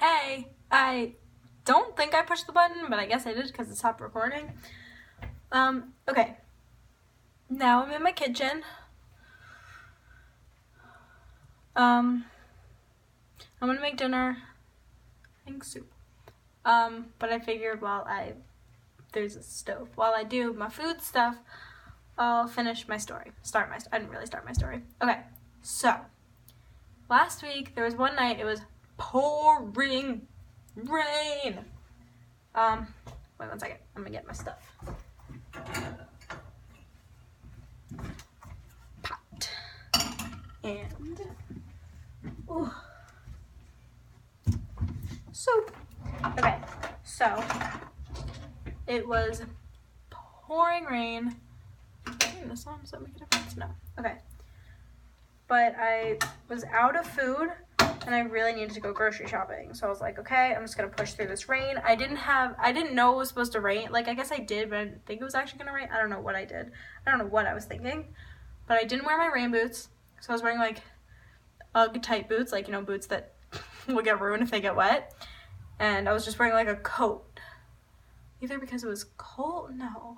Hey, I don't think I pushed the button, but I guess I did because it stopped recording. Okay. Now I'm in my kitchen. I'm gonna make dinner. I think soup. But I figured there's a stove. While I do my food stuff, I'll finish my story. I didn't really start my story. Okay, so last week there was one night it was pouring rain. Wait 1 second. I'm gonna get my stuff. Pot. And soup. Okay, so it was pouring rain. Does that make a difference? No. Okay. But I was out of food and I really needed to go grocery shopping. So I was like, okay, I'm just gonna push through this rain. I didn't know it was supposed to rain. Like, I guess I did, but I didn't think it was actually gonna rain. I don't know what I did. I don't know what I was thinking. But I didn't wear my rain boots. So I was wearing like Ugg type boots, like, boots that will get ruined if they get wet. And I was just wearing like a coat. Either because it was cold, no.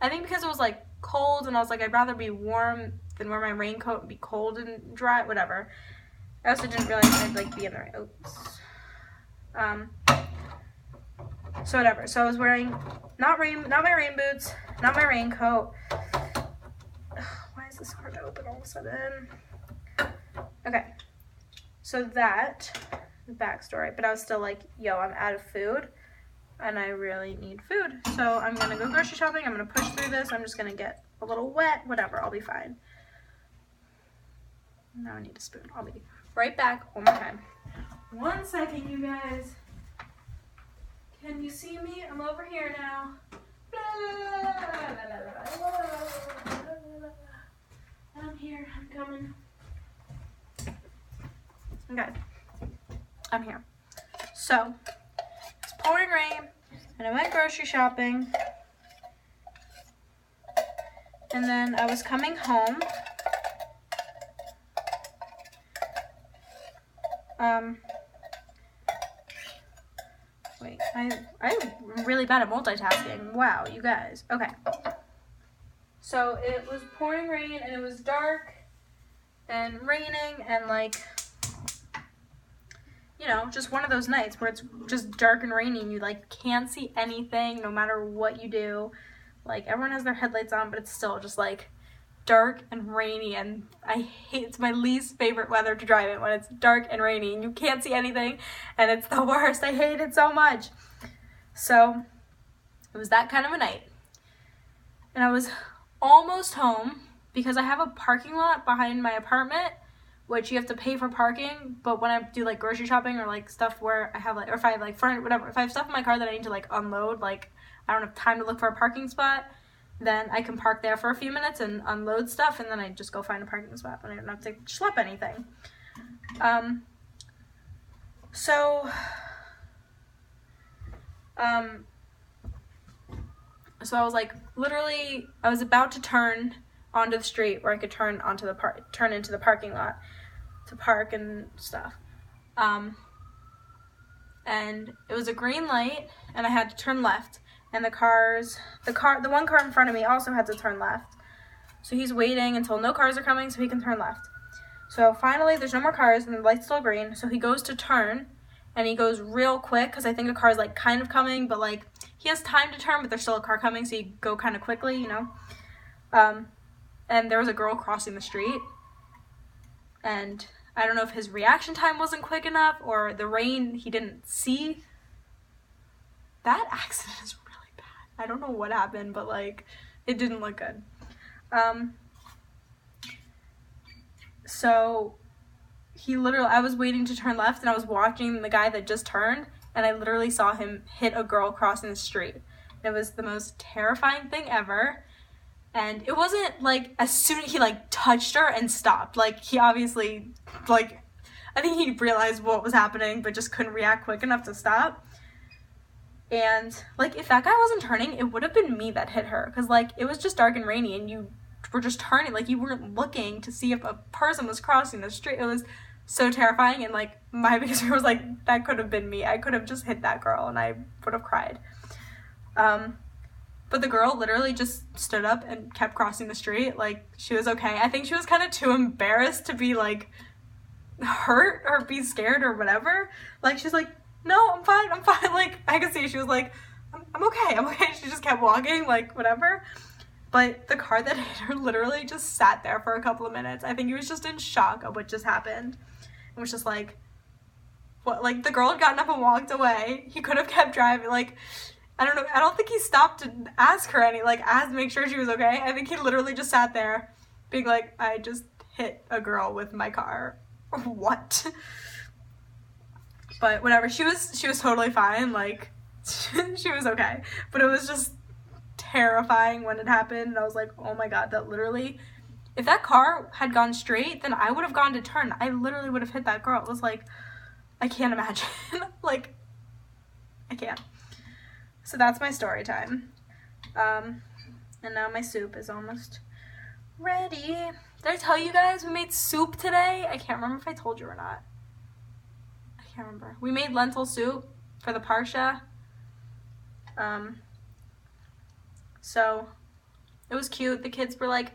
I think because it was like cold and I was like, I'd rather be warm than wear my raincoat and be cold and dry, whatever. I also didn't realize I'd like be in the right, so whatever. So I was wearing not my rain boots, not my raincoat. Why is this hard to open all of a sudden? Okay. So that, the backstory, but I was still like, yo, I'm out of food. And I really need food. So I'm going to go grocery shopping. I'm going to push through this. I'm just going to get a little wet. Whatever. I'll be fine. Now I need a spoon. I'll be right back one more time. 1 second, you guys. Can you see me? I'm over here now. I'm here. I'm coming. Okay. I'm here. So pouring rain, and I went grocery shopping, and then I was coming home, I'm really bad at multitasking. Wow, you guys. Okay. So it was pouring rain, and it was dark, and raining, and like, just one of those nights where it's just dark and rainy and you like can't see anything no matter what you do. Like, everyone has their headlights on, but it's still just like dark and rainy, and it's my least favorite weather to drive in, when it's dark and rainy and you can't see anything, and it's the worst. I hate it so much. So it was that kind of a night, and I was almost home because I have a parking lot behind my apartment, which you have to pay for parking. But when I do like grocery shopping or like stuff where I have like, or if I have like whatever, if I have stuff in my car that I need to like unload, like I don't have time to look for a parking spot, then I can park there for a few minutes and unload stuff, and then I just go find a parking spot and I don't have to schlep anything. So I was like, literally, I was about to turn onto the street where I could turn into the parking lot to park and stuff. And it was a green light, and I had to turn left, and the one car in front of me also had to turn left. So he's waiting until no cars are coming so he can turn left. So finally there's no more cars and the light's still green, so he goes to turn, and he goes real quick because I think a car's like kind of coming, but like he has time to turn, but there's still a car coming, so you go kind of quickly, and there was a girl crossing the street, and I don't know if his reaction time wasn't quick enough or the rain he didn't see. That accident is really bad. I don't know what happened, but like it didn't look good. So I was waiting to turn left, and I was watching the guy that just turned, and I literally saw him hit a girl crossing the street. It was the most terrifying thing ever. And it wasn't like as soon as he like touched her and stopped. Like, he obviously, like, I think he realized what was happening, but just couldn't react quick enough to stop. And like, if that guy wasn't turning, it would have been me that hit her, because like it was just dark and rainy, and you were just turning, like you weren't looking to see if a person was crossing the street. It was so terrifying, and like my biggest fear was like that could have been me. I could have just hit that girl and I would have cried. But the girl literally just stood up and kept crossing the street like she was okay. I think she was kind of too embarrassed to be like hurt or be scared or whatever. Like she's like, no, I'm fine. Like I could see she was like, I'm okay. She just kept walking, like whatever. But the car that hit her literally just sat there for a couple of minutes. I think he was just in shock of what just happened. It was just like, what? Like the girl had gotten up and walked away. He could have kept driving. Like, I don't know. I don't think he stopped to ask her make sure she was okay. I think he literally just sat there being like, I just hit a girl with my car. What? But whatever. She was totally fine. Like, she was okay. But it was just terrifying when it happened. And I was like, oh my God, that literally, if that car had gone straight, then I would have gone to turn. I literally would have hit that girl. It was like, I can't imagine. Like, I can't. So that's my story time. And now my soup is almost ready. Did I tell you guys we made soup today? I can't remember if I told you or not. I can't remember. We made lentil soup for the Parsha. So it was cute. The kids were like,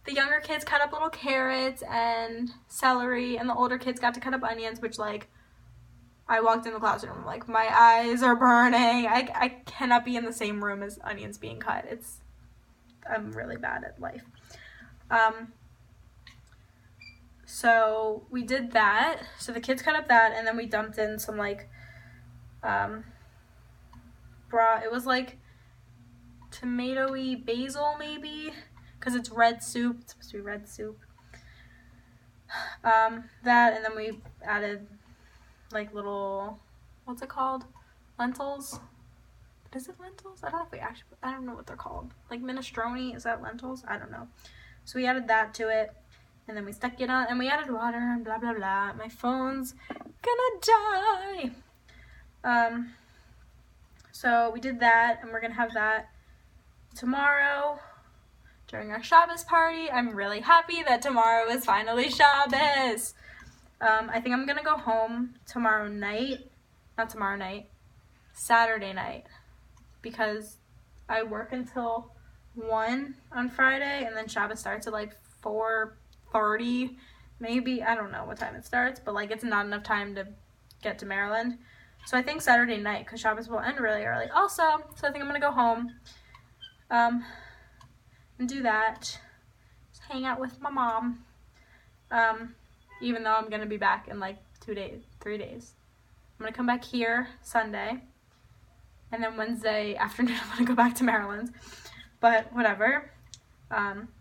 the younger kids cut up little carrots and celery, and the older kids got to cut up onions, which like, I walked in the classroom, like, my eyes are burning. I cannot be in the same room as onions being cut. I'm really bad at life. So we did that. So the kids cut up that, and then we dumped in some, like, broth. It was, like, tomato-y basil, maybe? Because it's red soup. It's supposed to be red soup. That, and then we added like little, what's it called? Lentils? Is it lentils? I don't know what they're called. Like minestrone, is that lentils? I don't know. So we added that to it, and then we stuck it on, and we added water, and blah, blah, blah. My phone's gonna die. So we did that, and we're gonna have that tomorrow during our Shabbos party. I'm really happy that tomorrow is finally Shabbos. I think I'm gonna go home Saturday night, because I work until 1 on Friday, and then Shabbos starts at like 4:30, maybe. I don't know what time it starts, but like it's not enough time to get to Maryland. So I think Saturday night, because Shabbos will end really early also. So I think I'm gonna go home, and do that. Just hang out with my mom. Even though I'm going to be back in like 3 days. I'm going to come back here Sunday, and then Wednesday afternoon I'm going to go back to Maryland. But whatever.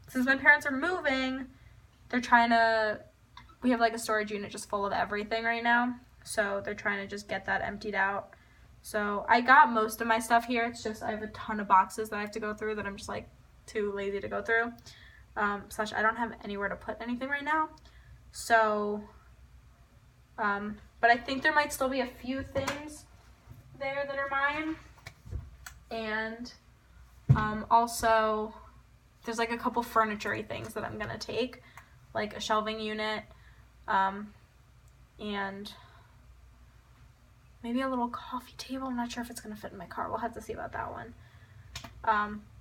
Since my parents are moving, we have like a storage unit just full of everything right now. So they're trying to just get that emptied out. So I got most of my stuff here. It's just I have a ton of boxes that I have to go through that I'm just like too lazy to go through. Slash I don't have anywhere to put anything right now. So, but I think there might still be a few things there that are mine. And, also, there's like a couple furniture-y things that I'm gonna take, like a shelving unit, and maybe a little coffee table. I'm not sure if it's gonna fit in my car. We'll have to see about that one.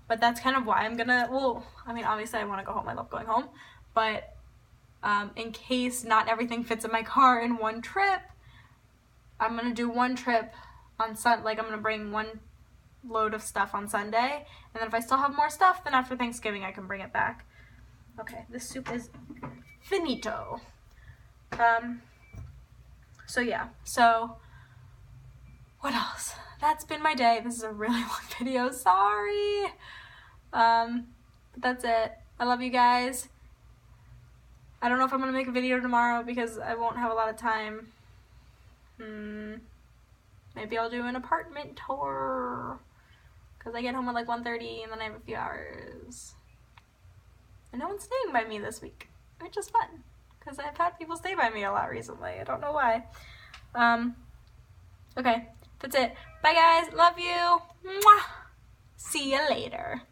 But that's kind of why obviously I want to go home. I love going home, but in case not everything fits in my car in one trip, I'm going to do one trip on I'm going to bring one load of stuff on Sunday, and then if I still have more stuff, then after Thanksgiving I can bring it back. Okay, this soup is finito. So yeah, so what else? That's been my day. This is a really long video, sorry. But that's it. I love you guys. I don't know if I'm going to make a video tomorrow because I won't have a lot of time. Maybe I'll do an apartment tour, because I get home at like 1:30 and then I have a few hours. And no one's staying by me this week, which is fun, because I've had people stay by me a lot recently. I don't know why. Okay, that's it. Bye guys, love you. Mwah. See you later.